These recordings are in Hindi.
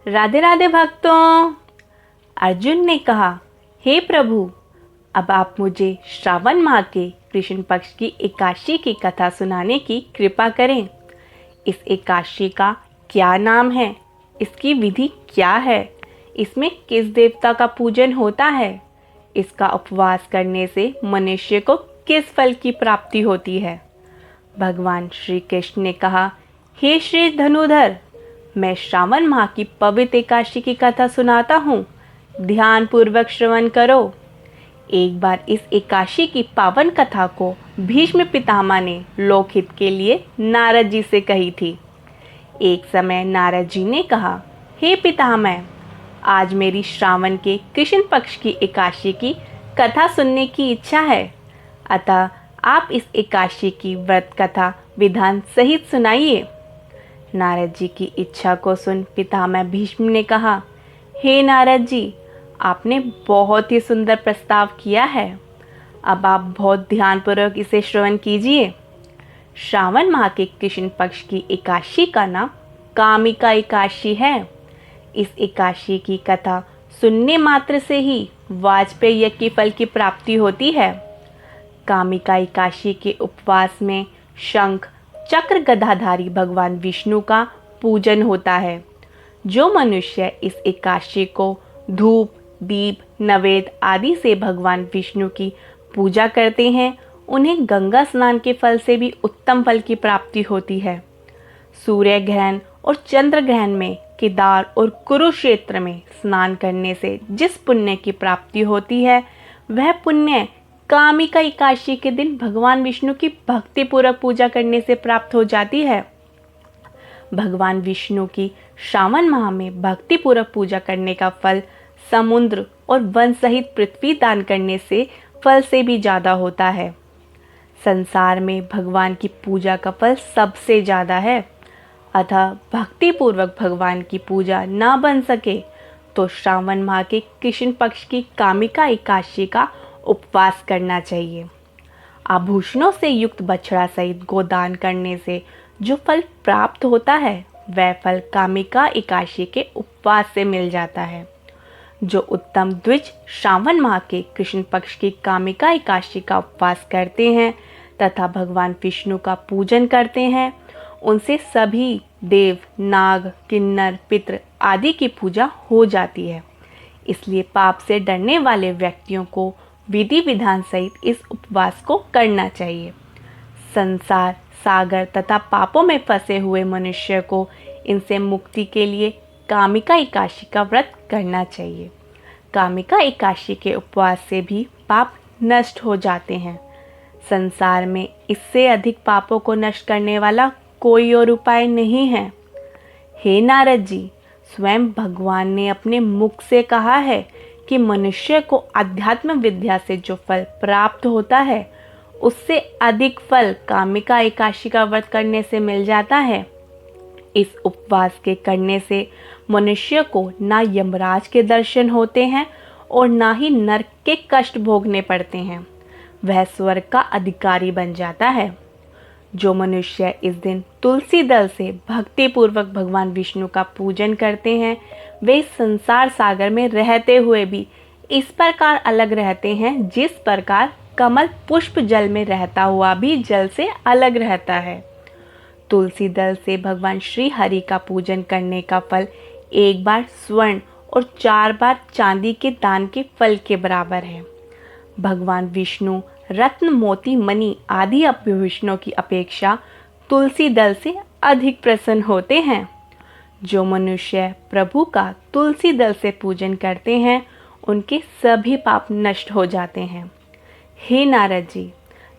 राधे राधे भक्तों। अर्जुन ने कहा, हे प्रभु, अब आप मुझे श्रावण माह के कृष्ण पक्ष की एकादशी की कथा सुनाने की कृपा करें। इस एकादशी का क्या नाम है? इसकी विधि क्या है? इसमें किस देवता का पूजन होता है? इसका उपवास करने से मनुष्य को किस फल की प्राप्ति होती है? भगवान श्री कृष्ण ने कहा, हे श्री धनुधर, मैं श्रावण माह की पवित्र एकादशी की कथा सुनाता हूँ। ध्यान पूर्वक श्रवण करो। एक बार इस एकादशी की पावन कथा को भीष्म पितामह ने लोकहित के लिए नारद जी से कही थी। एक समय नारद जी ने कहा, हे पितामह, आज मेरी श्रावण के कृष्ण पक्ष की एकादशी की कथा सुनने की इच्छा है, अतः आप इस एकादशी की व्रत कथा विधान सहित सुनाइए। नारद जी की इच्छा को सुन पितामह भीष्म ने कहा, हे नारद जी, आपने बहुत ही सुंदर प्रस्ताव किया है। अब आप बहुत ध्यानपूर्वक इसे श्रवण कीजिए। श्रावण माह के कृष्ण पक्ष की एकादशी का नाम कामिका एकादशी है। इस एकादशी की कथा सुनने मात्र से ही वाजपेय यज्ञ के फल की प्राप्ति होती है। कामिका एकादशी के उपवास में शंख चक्र गदाधारी भगवान विष्णु का पूजन होता है। जो मनुष्य इस एकादशी को धूप, दीप, नैवेद्य आदि से भगवान विष्णु की पूजा करते हैं, उन्हें गंगा स्नान के फल से भी उत्तम फल की प्राप्ति होती है। सूर्य ग्रहण और चंद्र ग्रहण में केदार और कुरुक्षेत्र में स्नान करने से जिस पुण्य की प्राप्ति होती है, वह पुण्य कामिका एकादशी के दिन भगवान विष्णु की भक्तिपूर्वक पूजा करने से प्राप्त हो जाती है। भगवान विष्णु की श्रावण माह में भक्तिपूर्वक पूजा करने का फल समुद्र और वन सहित पृथ्वी दान करने से फल से भी ज़्यादा होता है। संसार में भगवान की पूजा का फल सबसे ज़्यादा है, अतः भक्तिपूर्वक भगवान की पूजा ना बन सके तो श्रावण माह के कृष्ण पक्ष की कामिका एकादशी का उपवास करना चाहिए। आभूषणों से युक्त बछड़ा सहित गोदान करने से जो फल प्राप्त होता है, वह फल कामिका एकादशी के उपवास से मिल जाता है। जो उत्तम द्विज श्रावण माह के कृष्ण पक्ष की कामिका एकादशी का उपवास करते हैं तथा भगवान विष्णु का पूजन करते हैं, उनसे सभी देव, नाग, किन्नर, पितृ आदि की पूजा हो जाती है। इसलिए पाप से डरने वाले व्यक्तियों को विधि विधान सहित इस उपवास को करना चाहिए। संसार सागर तथा पापों में फंसे हुए मनुष्य को इनसे मुक्ति के लिए कामिका एकादशी का व्रत करना चाहिए। कामिका एकादशी के उपवास से भी पाप नष्ट हो जाते हैं। संसार में इससे अधिक पापों को नष्ट करने वाला कोई और उपाय नहीं है। हे नारद जी, स्वयं भगवान ने अपने मुख से कहा है कि मनुष्य को आध्यात्म विद्या से जो फल प्राप्त होता है, उससे अधिक फल कामिका एकादशी का व्रत करने से मिल जाता है। इस उपवास के करने से मनुष्य को ना यमराज के दर्शन होते हैं और ना ही नरक के कष्ट भोगने पड़ते हैं। वह स्वर्ग का अधिकारी बन जाता है। जो मनुष्य इस दिन तुलसी दल से भक्तिपूर्वक भगवान विष्णु का पूजन करते हैं, वे संसार सागर में रहते हुए भी इस प्रकार अलग रहते हैं जिस प्रकार कमल पुष्प जल में रहता हुआ भी जल से अलग रहता है। तुलसी दल से भगवान श्री हरि का पूजन करने का फल एक बार स्वर्ण और 4 बार चांदी के दान के फल के बराबर है। भगवान विष्णु रत्न, मोती, मणि आदि आभूषणों की अपेक्षा तुलसी दल से अधिक प्रसन्न होते हैं। जो मनुष्य प्रभु का तुलसी दल से पूजन करते हैं, उनके सभी पाप नष्ट हो जाते हैं। हे नारद जी,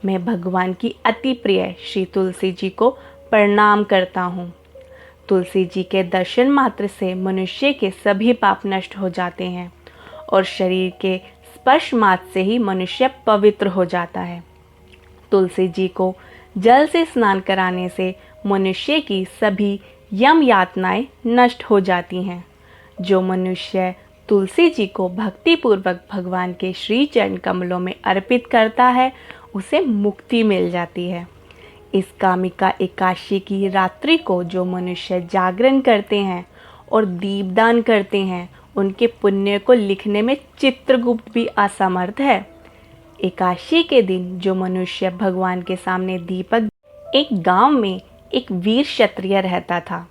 मैं भगवान की अति प्रिय श्री तुलसी जी को प्रणाम करता हूँ। तुलसी जी के दर्शन मात्र से मनुष्य के सभी पाप नष्ट हो जाते हैं और शरीर के स्पर्श मात्र से ही मनुष्य पवित्र हो जाता है। तुलसी जी को जल से स्नान कराने से मनुष्य की सभी यम यातनाएं नष्ट हो जाती हैं। जो मनुष्य तुलसी जी को भक्तिपूर्वक भगवान के श्री चरण कमलों में अर्पित करता है, उसे मुक्ति मिल जाती है। इस कामिका एकादशी की रात्रि को जो मनुष्य जागरण करते हैं और दीपदान करते हैं, उनके पुण्य को लिखने में चित्रगुप्त भी असमर्थ है। एकादशी के दिन जो मनुष्य भगवान के सामने दीपक, एक गांव में एक वीर क्षत्रिय रहता था।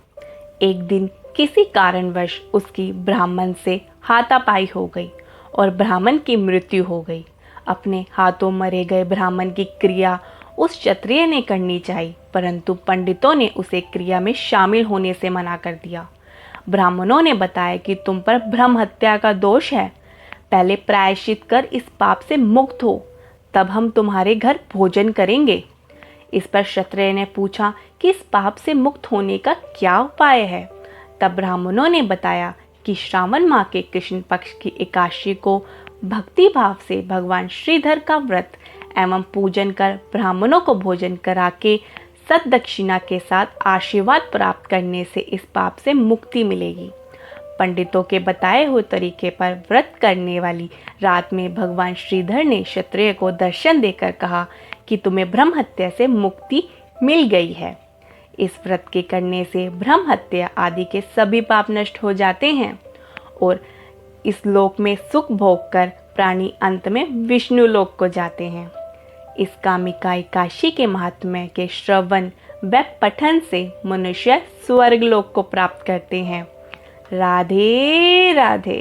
एक दिन किसी कारणवश उसकी ब्राह्मण से हाथापाई हो गई और ब्राह्मण की मृत्यु हो गई। अपने हाथों मरे गए ब्राह्मण की क्रिया उस क्षत्रिय ने करनी चाहिए, परंतु पंडितों ने उसे क्रिया में शामिल होने से मना कर दिया। ब्राह्मणों ने बताया कि तुम पर ब्रह्म हत्या का दोष है, पहले प्रायश्चित कर इस पाप से मुक्त हो, तब हम तुम्हारे घर भोजन करेंगे। इस पर क्षत्रिय ने पूछा कि इस पाप से मुक्त होने का क्या उपाय है। तब ब्राह्मणों ने बताया कि श्रावण माह के कृष्ण पक्ष की एकादशी को भक्ति भाव से भगवान श्रीधर का व्रत एवं पूजन कर ब्राह्मणों को भोजन करा के सद्दक्षिणा के साथ आशीर्वाद प्राप्त करने से इस पाप से मुक्ति मिलेगी। पंडितों के बताए हुए तरीके पर व्रत करने वाली रात में भगवान श्रीधर ने क्षत्रिय को दर्शन देकर कहा कि तुम्हें ब्रह्म हत्या से मुक्ति मिल गई है। इस व्रत के करने से ब्रह्म हत्या आदि के सभी पाप नष्ट हो जाते हैं और इस लोक में सुख भोग कर प्राणी अंत में विष्णु लोक को जाते हैं। इस कामिका एकादशी के महात्म्य के श्रवण व पठन से मनुष्य स्वर्ग लोक को प्राप्त करते हैं। राधे राधे।